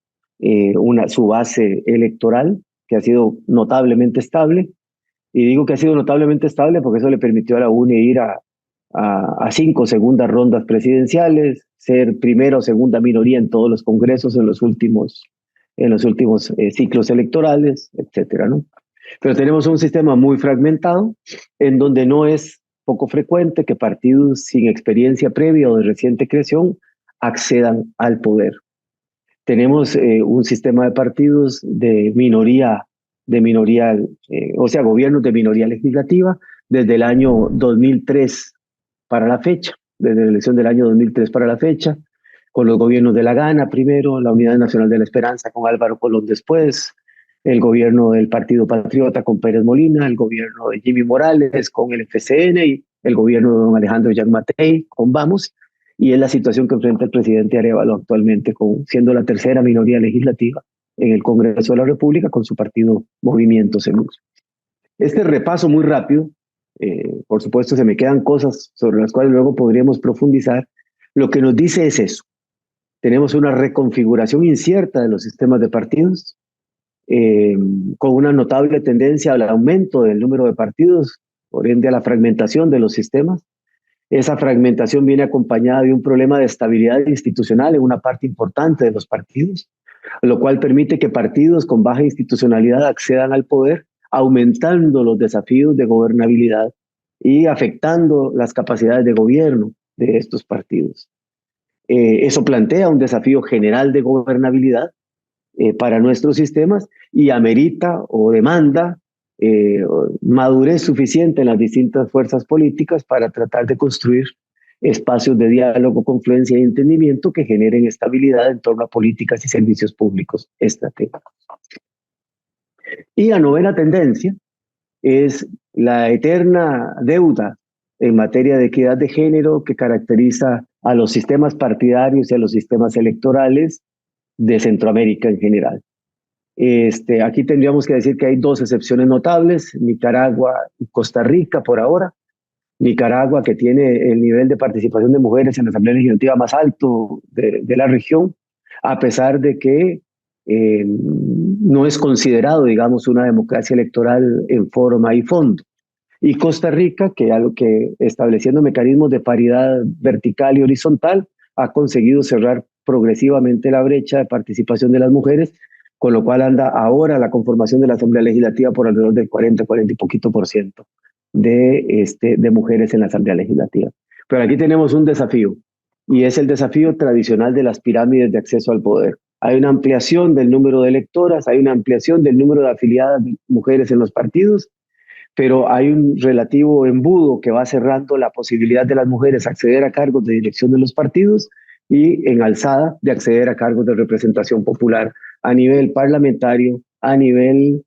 su base electoral, que ha sido notablemente estable. Y digo que ha sido notablemente estable porque eso le permitió a la UNE ir a 5 segundas rondas presidenciales, ser primera o segunda minoría en todos los congresos en los últimos ciclos electorales, etcétera, ¿no? Pero tenemos un sistema muy fragmentado, en donde no es poco frecuente que partidos sin experiencia previa o de reciente creación accedan al poder. Tenemos un sistema de partidos de minoría, o sea, gobiernos de minoría legislativa desde el año 2003 para la fecha, desde la elección del año 2003 para la fecha, con los gobiernos de la Gana primero, la Unidad Nacional de la Esperanza con Álvaro Colón después, el gobierno del Partido Patriota con Pérez Molina, el gobierno de Jimmy Morales con el FCN y el gobierno de don Alejandro Yamatei con Vamos, y es la situación que enfrenta el presidente Arévalo actualmente, siendo la tercera minoría legislativa en el Congreso de la República con su partido Movimiento Semuz. Este repaso muy rápido, por supuesto se me quedan cosas sobre las cuales luego podríamos profundizar, lo que nos dice es eso. tenemos una reconfiguración incierta de los sistemas de partidos, con una notable tendencia al aumento del número de partidos, por ende a la fragmentación de los sistemas. Esa fragmentación viene acompañada de un problema de estabilidad institucional en una parte importante de los partidos, lo cual permite que partidos con baja institucionalidad accedan al poder, aumentando los desafíos de gobernabilidad y afectando las capacidades de gobierno de estos partidos. Eso plantea un desafío general de gobernabilidad para nuestros sistemas y amerita o demanda madurez suficiente en las distintas fuerzas políticas para tratar de construir espacios de diálogo, confluencia y entendimiento que generen estabilidad en torno a políticas y servicios públicos estratégicos. Y la novena tendencia es la eterna deuda en materia de equidad de género que caracteriza a los sistemas partidarios y a los sistemas electorales de Centroamérica en general. Aquí tendríamos que decir que hay dos excepciones notables, Nicaragua y Costa Rica por ahora. Nicaragua, que tiene el nivel de participación de mujeres en la Asamblea Legislativa más alto de la región, a pesar de que no es considerado, digamos, una democracia electoral en forma y fondo. Y Costa Rica, que estableciendo mecanismos de paridad vertical y horizontal, ha conseguido cerrar progresivamente la brecha de participación de las mujeres, con lo cual anda ahora la conformación de la Asamblea Legislativa por alrededor del 40 y poquito por ciento de mujeres en la Asamblea Legislativa. Pero aquí tenemos un desafío, y es el desafío tradicional de las pirámides de acceso al poder. Hay una ampliación del número de electoras, hay una ampliación del número de afiliadas de mujeres en los partidos, pero hay un relativo embudo que va cerrando la posibilidad de las mujeres acceder a cargos de dirección de los partidos y en alzada de acceder a cargos de representación popular a nivel parlamentario, a nivel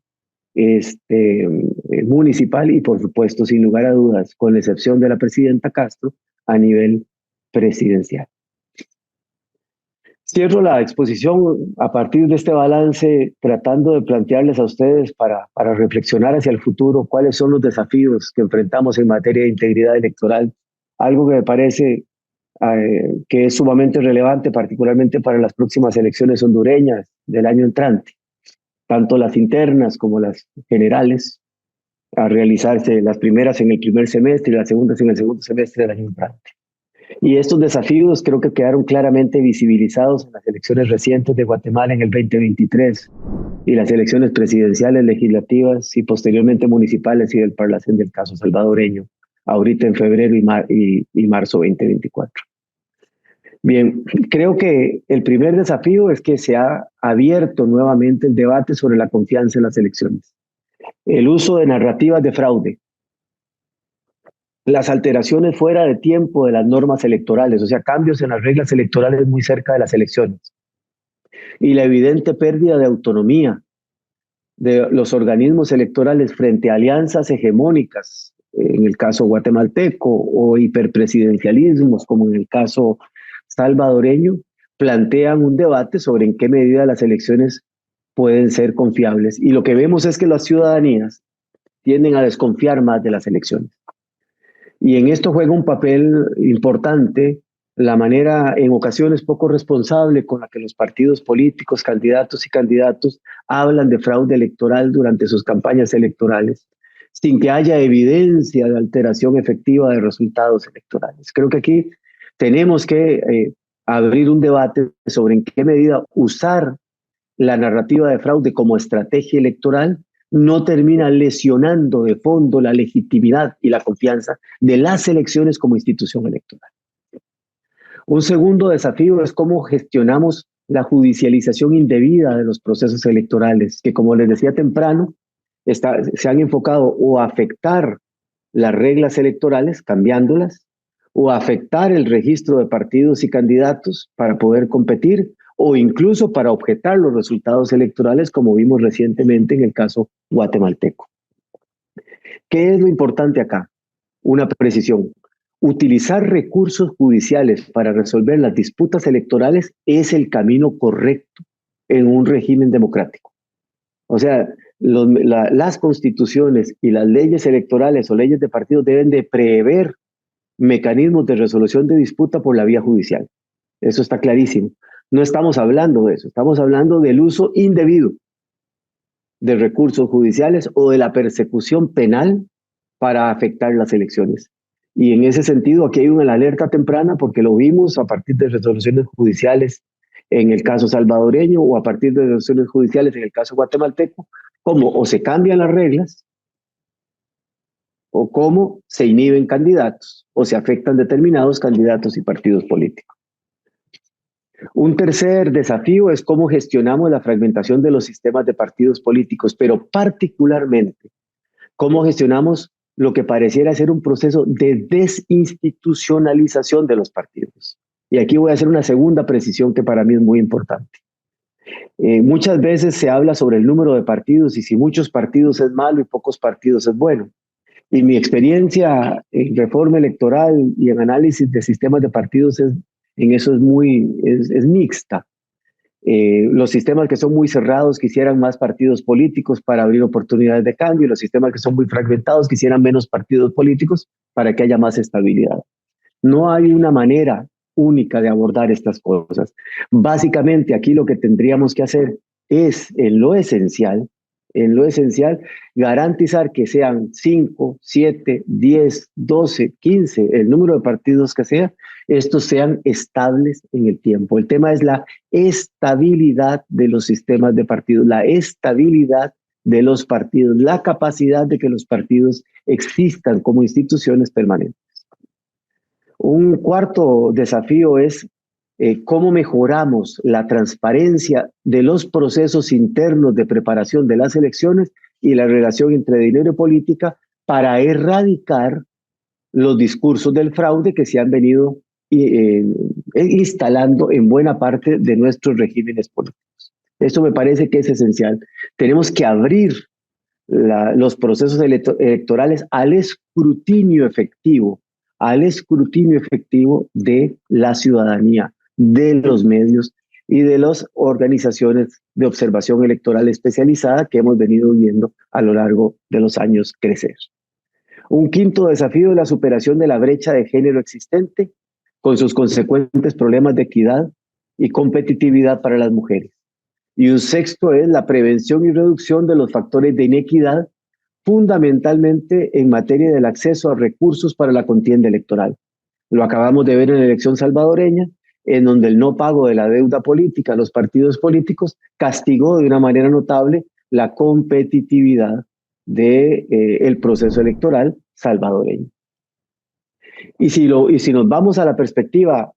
municipal y por supuesto, sin lugar a dudas, con la excepción de la presidenta Castro, a nivel presidencial. Cierro la exposición a partir de este balance, tratando de plantearles a ustedes para reflexionar hacia el futuro cuáles son los desafíos que enfrentamos en materia de integridad electoral, algo que me parece que es sumamente relevante, particularmente para las próximas elecciones hondureñas del año entrante, tanto las internas como las generales, a realizarse las primeras en el primer semestre y las segundas en el segundo semestre del año entrante. Y estos desafíos creo que quedaron claramente visibilizados en las elecciones recientes de Guatemala en el 2023 y las elecciones presidenciales, legislativas y posteriormente municipales y del Parlacén del caso salvadoreño, ahorita en febrero y marzo 2024. Bien, creo que el primer desafío es que se ha abierto nuevamente el debate sobre la confianza en las elecciones. El uso de narrativas de fraude, las alteraciones fuera de tiempo de las normas electorales, o sea, cambios en las reglas electorales muy cerca de las elecciones, y la evidente pérdida de autonomía de los organismos electorales frente a alianzas hegemónicas, en el caso guatemalteco, o hiperpresidencialismos, como en el caso salvadoreño, plantean un debate sobre en qué medida las elecciones pueden ser confiables. Y lo que vemos es que las ciudadanías tienden a desconfiar más de las elecciones. Y en esto juega un papel importante la manera, en ocasiones poco responsable, con la que los partidos políticos, candidatos y candidatos hablan de fraude electoral durante sus campañas electorales, sin que haya evidencia de alteración efectiva de resultados electorales. Creo que aquí tenemos que abrir un debate sobre en qué medida usar la narrativa de fraude como estrategia electoral no termina lesionando de fondo la legitimidad y la confianza de las elecciones como institución electoral. Un segundo desafío es cómo gestionamos la judicialización indebida de los procesos electorales, que como les decía temprano, se han enfocado o a afectar las reglas electorales, cambiándolas, o a afectar el registro de partidos y candidatos para poder competir, o incluso para objetar los resultados electorales, como vimos recientemente en el caso guatemalteco. ¿Qué es lo importante acá? Una precisión. Utilizar recursos judiciales para resolver las disputas electorales es el camino correcto en un régimen democrático. O sea, las constituciones y las leyes electorales o leyes de partidos deben de prever mecanismos de resolución de disputa por la vía judicial. Eso está clarísimo. No estamos hablando de eso, estamos hablando del uso indebido de recursos judiciales o de la persecución penal para afectar las elecciones. Y en ese sentido, aquí hay una alerta temprana porque lo vimos a partir de resoluciones judiciales en el caso salvadoreño o a partir de resoluciones judiciales en el caso guatemalteco, como o se cambian las reglas o cómo se inhiben candidatos o se afectan determinados candidatos y partidos políticos. Un tercer desafío es cómo gestionamos la fragmentación de los sistemas de partidos políticos, pero particularmente cómo gestionamos lo que pareciera ser un proceso de desinstitucionalización de los partidos. Y aquí voy a hacer una segunda precisión que para mí es muy importante. Muchas veces se habla sobre el número de partidos y si muchos partidos es malo y pocos partidos es bueno. Y mi experiencia en reforma electoral y en análisis de sistemas de partidos en eso es mixta. Los sistemas que son muy cerrados quisieran más partidos políticos para abrir oportunidades de cambio, y los sistemas que son muy fragmentados quisieran menos partidos políticos para que haya más estabilidad. No hay una manera única de abordar estas cosas. Básicamente aquí lo que tendríamos que hacer es, en lo esencial, garantizar que sean 5, 7, 10, 12, 15, el número de partidos que sea, estos sean estables en el tiempo. El tema es la estabilidad de los sistemas de partidos, la estabilidad de los partidos, la capacidad de que los partidos existan como instituciones permanentes. Un cuarto desafío es cómo mejoramos la transparencia de los procesos internos de preparación de las elecciones y la relación entre dinero y política para erradicar los discursos del fraude que se han venido instalando en buena parte de nuestros regímenes políticos. Esto me parece que es esencial. Tenemos que abrir los procesos electorales al escrutinio efectivo de la ciudadanía, de los medios y de las organizaciones de observación electoral especializada que hemos venido viendo a lo largo de los años crecer. Un quinto desafío es la superación de la brecha de género existente con sus consecuentes problemas de equidad y competitividad para las mujeres. Y un sexto es la prevención y reducción de los factores de inequidad, fundamentalmente en materia del acceso a recursos para la contienda electoral. Lo acabamos de ver en la elección salvadoreña, en donde el no pago de la deuda política a los partidos políticos castigó de una manera notable la competitividad del proceso electoral salvadoreño. Y si nos vamos a la perspectiva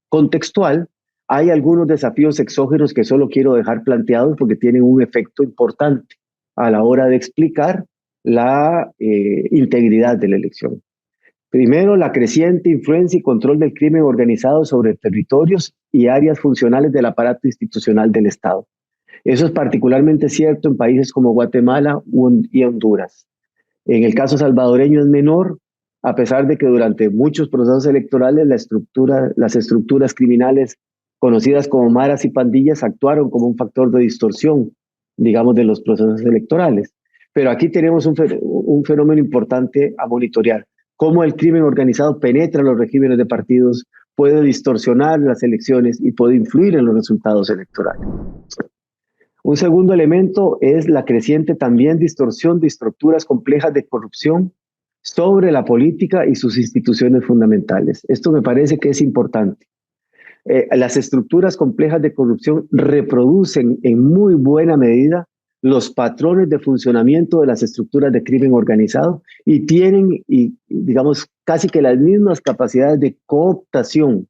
contextual, hay algunos desafíos exógenos que solo quiero dejar planteados porque tienen un efecto importante a la hora de explicar la integridad de la elección. Primero, la creciente influencia y control del crimen organizado sobre territorios y áreas funcionales del aparato institucional del Estado. Eso es particularmente cierto en países como Guatemala y Honduras. En el caso salvadoreño es menor, a pesar de que durante muchos procesos electorales las estructuras criminales conocidas como maras y pandillas actuaron como un factor de distorsión, digamos, de los procesos electorales. Pero aquí tenemos un fenómeno importante a monitorear. Cómo el crimen organizado penetra los regímenes de partidos, puede distorsionar las elecciones y puede influir en los resultados electorales. Un segundo elemento es la creciente también distorsión de estructuras complejas de corrupción sobre la política y sus instituciones fundamentales. Esto me parece que es importante. Las estructuras complejas de corrupción reproducen en muy buena medida los patrones de funcionamiento de las estructuras de crimen organizado y tienen, digamos, casi que las mismas capacidades de cooptación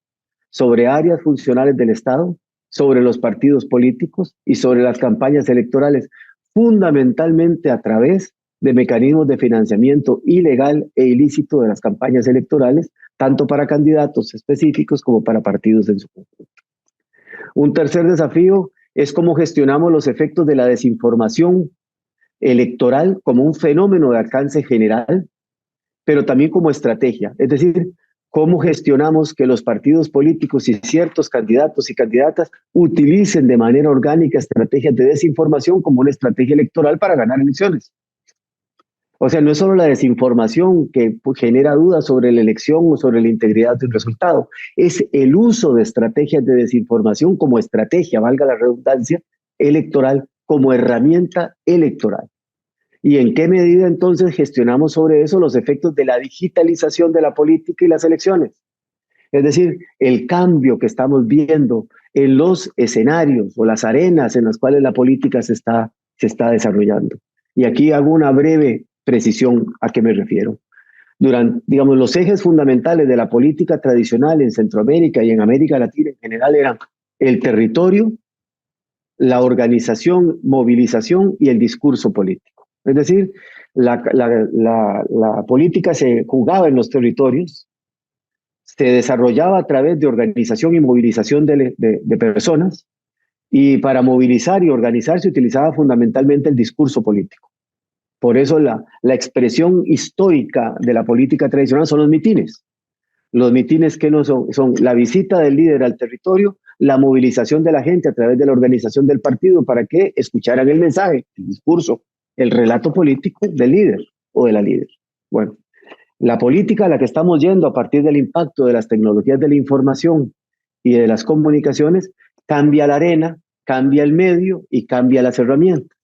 sobre áreas funcionales del Estado, sobre los partidos políticos y sobre las campañas electorales, fundamentalmente a través de mecanismos de financiamiento ilegal e ilícito de las campañas electorales, tanto para candidatos específicos como para partidos en su conjunto. Un tercer desafío es cómo gestionamos los efectos de la desinformación electoral como un fenómeno de alcance general, pero también como estrategia. Es decir, cómo gestionamos que los partidos políticos y ciertos candidatos y candidatas utilicen de manera orgánica estrategias de desinformación como una estrategia electoral para ganar elecciones. O sea, no es solo la desinformación que genera dudas sobre la elección o sobre la integridad del resultado, es el uso de estrategias de desinformación como estrategia, valga la redundancia, electoral, como herramienta electoral. ¿Y en qué medida entonces gestionamos sobre eso los efectos de la digitalización de la política y las elecciones? Es decir, el cambio que estamos viendo en los escenarios o las arenas en las cuales la política se está desarrollando. Y aquí hago una breve precisión a qué me refiero. Durante, digamos, los ejes fundamentales de la política tradicional en Centroamérica y en América Latina en general eran el territorio, la organización, movilización y el discurso político. Es decir, la política se jugaba en los territorios, se desarrollaba a través de organización y movilización de personas, y para movilizar y organizar se utilizaba fundamentalmente el discurso político. Por eso la expresión histórica de la política tradicional son los mitines. Los mitines que no son la visita del líder al territorio, la movilización de la gente a través de la organización del partido para que escucharan el mensaje, el discurso, el relato político del líder o de la líder. Bueno, la política a la que estamos yendo a partir del impacto de las tecnologías de la información y de las comunicaciones cambia la arena, cambia el medio y cambia las herramientas.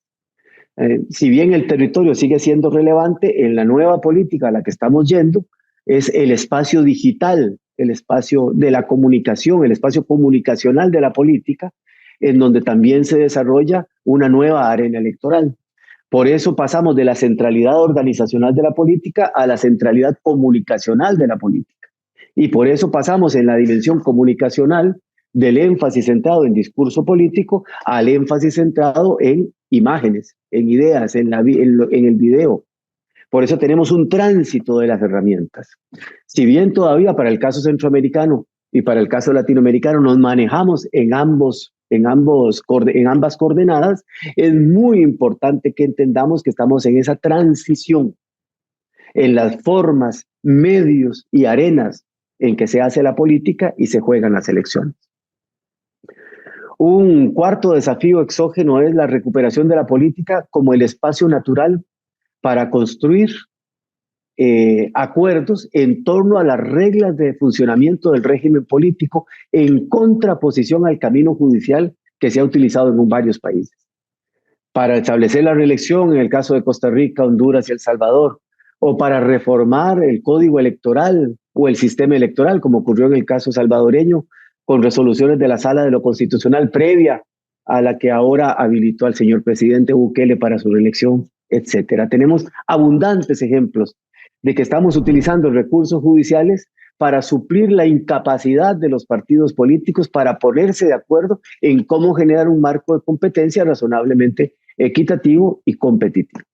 Si bien el territorio sigue siendo relevante, en la nueva política a la que estamos yendo es el espacio digital, el espacio de la comunicación, el espacio comunicacional de la política, en donde también se desarrolla una nueva arena electoral. Por eso pasamos de la centralidad organizacional de la política a la centralidad comunicacional de la política. Y por eso pasamos en la dimensión comunicacional del énfasis centrado en discurso político al énfasis centrado en imágenes, en ideas, en el video. Por eso tenemos un tránsito de las herramientas. Si bien todavía para el caso centroamericano y para el caso latinoamericano nos manejamos en ambas coordenadas, es muy importante que entendamos que estamos en esa transición en las formas, medios y arenas en que se hace la política y se juegan las elecciones. Un cuarto desafío exógeno es la recuperación de la política como el espacio natural para construir acuerdos en torno a las reglas de funcionamiento del régimen político en contraposición al camino judicial que se ha utilizado en varios países. Para establecer la reelección en el caso de Costa Rica, Honduras y El Salvador, o para reformar el código electoral o el sistema electoral, como ocurrió en el caso salvadoreño, con resoluciones de la Sala de lo Constitucional previa a la que ahora habilitó al señor presidente Bukele para su reelección, etcétera. Tenemos abundantes ejemplos de que estamos utilizando recursos judiciales para suplir la incapacidad de los partidos políticos para ponerse de acuerdo en cómo generar un marco de competencia razonablemente equitativo y competitivo.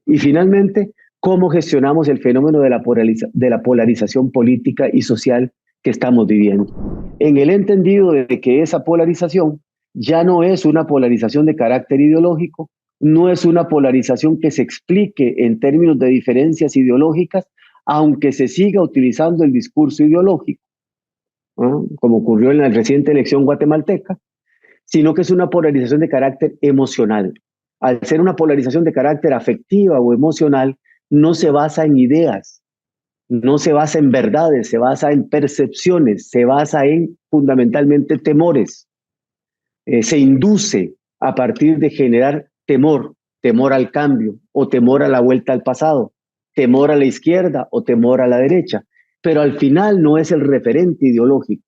Y finalmente, cómo gestionamos el fenómeno de la polarización política y social que estamos viviendo. En el entendido de que esa polarización ya no es una polarización de carácter ideológico, no es una polarización que se explique en términos de diferencias ideológicas, aunque se siga utilizando el discurso ideológico, ¿no?, como ocurrió en la reciente elección guatemalteca, sino que es una polarización de carácter emocional. Al ser una polarización de carácter afectiva o emocional, no se basa en ideas, no se basa en verdades, se basa en percepciones, se basa en fundamentalmente temores. Se induce a partir de generar temor al cambio o temor a la vuelta al pasado, temor a la izquierda o temor a la derecha, pero al final no es el referente ideológico,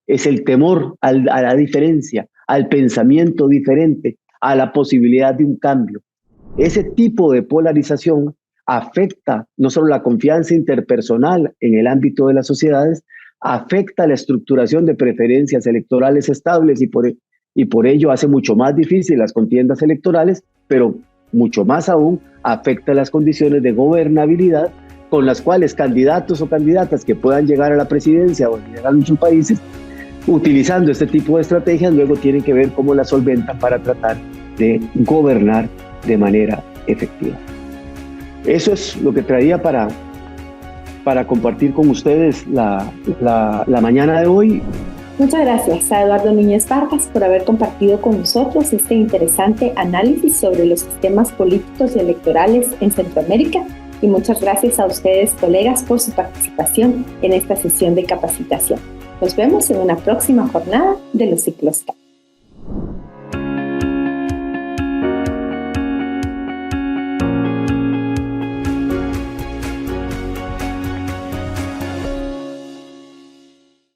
es el temor a la diferencia, al pensamiento diferente, a la posibilidad de un cambio. Ese tipo de polarización afecta no solo la confianza interpersonal en el ámbito de las sociedades, afecta la estructuración de preferencias electorales estables y por ello hace mucho más difícil las contiendas electorales, pero mucho más aún afecta las condiciones de gobernabilidad con las cuales candidatos o candidatas que puedan llegar a la presidencia o liderar muchos países, utilizando este tipo de estrategias, luego tienen que ver cómo la solventan para tratar de gobernar de manera efectiva. Eso es lo que traía para compartir con ustedes la mañana de hoy. Muchas gracias a Eduardo Núñez Vargas por haber compartido con nosotros este interesante análisis sobre los sistemas políticos y electorales en Centroamérica. Y muchas gracias a ustedes, colegas, por su participación en esta sesión de capacitación. Nos vemos en una próxima jornada de los ciclos CAP.